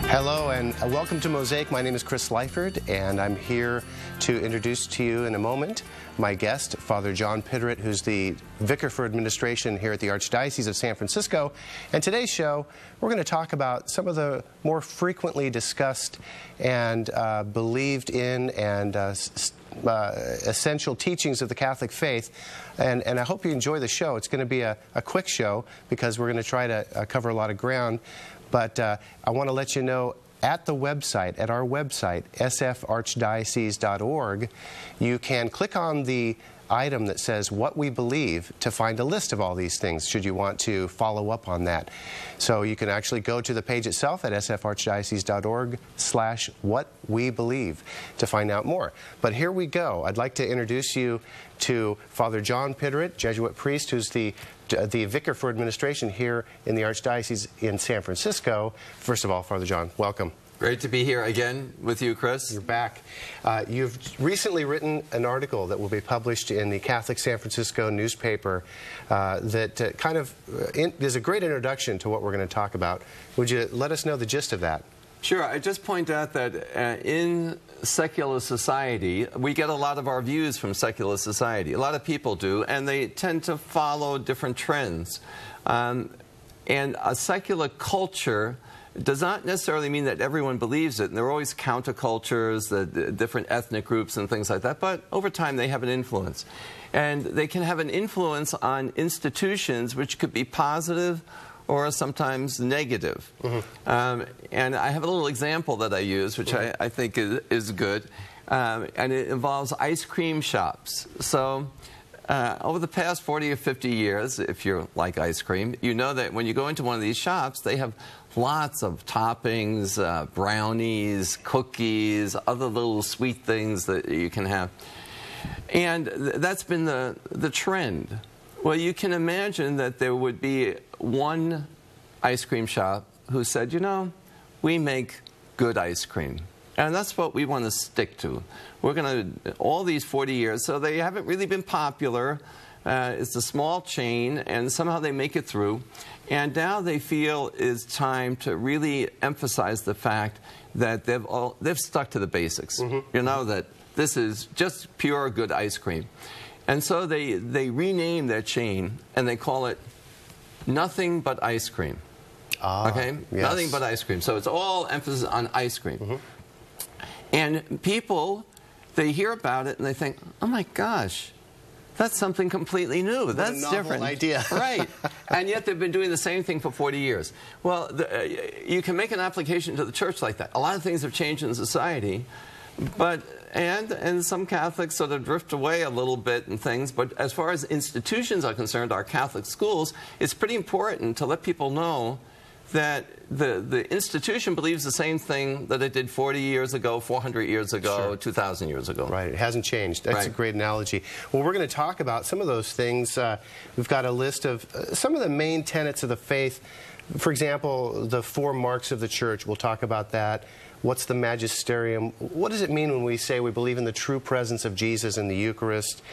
Hello and welcome to Mosaic. My name is Chris Lyford, and I'm here to introduce to you in a moment my guest, Father John Piderit, who's the Vicar for Administration here at the Archdiocese of San Francisco. And today's show, we're going to talk about some of the more frequently discussed and believed in and essential teachings of the Catholic faith. And I hope you enjoy the show. It's going to be a quick show because we're going to try to cover a lot of ground. But I want to let you know, at the website, at our website, sfarchdiocese.org, you can click on the item that says what we believe to find a list of all these things, should you want to follow up on that. So you can actually go to the page itself at sfarchdiocese.org/whatwebelieve to find out more. But here we go. I'd like to introduce you to Father John Piderit, Jesuit priest, who's the Vicar for Administration here in the Archdiocese in San Francisco. First of all, Father John, welcome. Great to be here again with you, Chris. You're back. You've recently written an article that will be published in the Catholic San Francisco newspaper that kind of is a great introduction to what we're going to talk about. Would you let us know the gist of that? Sure. I just point out that in secular society, we get a lot of our views from secular society. A lot of people do, and they tend to follow different trends. And a secular culture does not necessarily mean that everyone believes it. And there are always countercultures, the different ethnic groups and things like that, but over time they have an influence. And they can have an influence on institutions which could be positive or sometimes negative. Mm-hmm. And I have a little example that I use, which I think is good, and it involves ice cream shops. So over the past 40 or 50 years, if you like ice cream, you know that when you go into one of these shops, they have lots of toppings, brownies, cookies, other little sweet things that you can have. And that's been the trend. Well, you can imagine that there would be one ice cream shop who said, you know, we make good ice cream. And that's what we want to stick to. We're going to, all these 40 years, so they haven't really been popular. It's a small chain, and somehow they make it through. And now they feel it's time to really emphasize the fact that they've stuck to the basics. Mm-hmm. You know, that this is just pure good ice cream. And so they rename their chain, and they call it Nothing But Ice Cream. Ah, okay? Yes. Nothing but ice cream. So it's all emphasis on ice cream. Mm-hmm. And people, they hear about it, and they think, oh my gosh, that's something completely new. That's a novel different. Idea. Right. And yet they've been doing the same thing for 40 years. Well, you can make an application to the church like that. A lot of things have changed in society, but and some Catholics sort of drift away a little bit and things, but as far as institutions are concerned, our Catholic schools, it's pretty important to let people know that the institution believes the same thing that it did 40 years ago, 400 years ago, sure, 2,000 years ago. Right. It hasn't changed. That's right. A great analogy. Well, we're going to talk about some of those things. We've got a list of some of the main tenets of the faith. For example, the 4 marks of the Church. We'll talk about that. What's the magisterium? What does it mean when we say we believe in the true presence of Jesus in the Eucharist?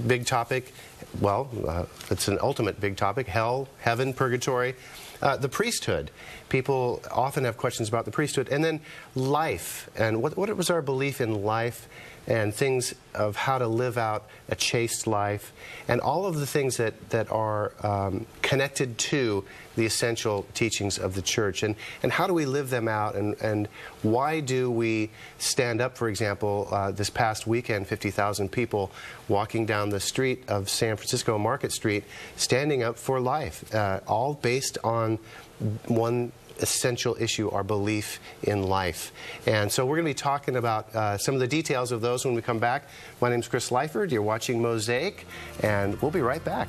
Big topic. Well, it's an ultimate big topic. Hell, heaven, purgatory. The priesthood. People often have questions about the priesthood. And then life. And what was our belief in life and things of how to live out a chaste life. And all of the things that are connected to the essential teachings of the Church. And how do we live them out? And why do we stand up, for example, this past weekend, 50,000 people walking down the street of San Francisco, Market Street, standing up for life, all based on one essential issue, our belief in life. And so we're going to be talking about some of the details of those when we come back. My name's Chris Lyford. You're watching Mosaic, and we'll be right back.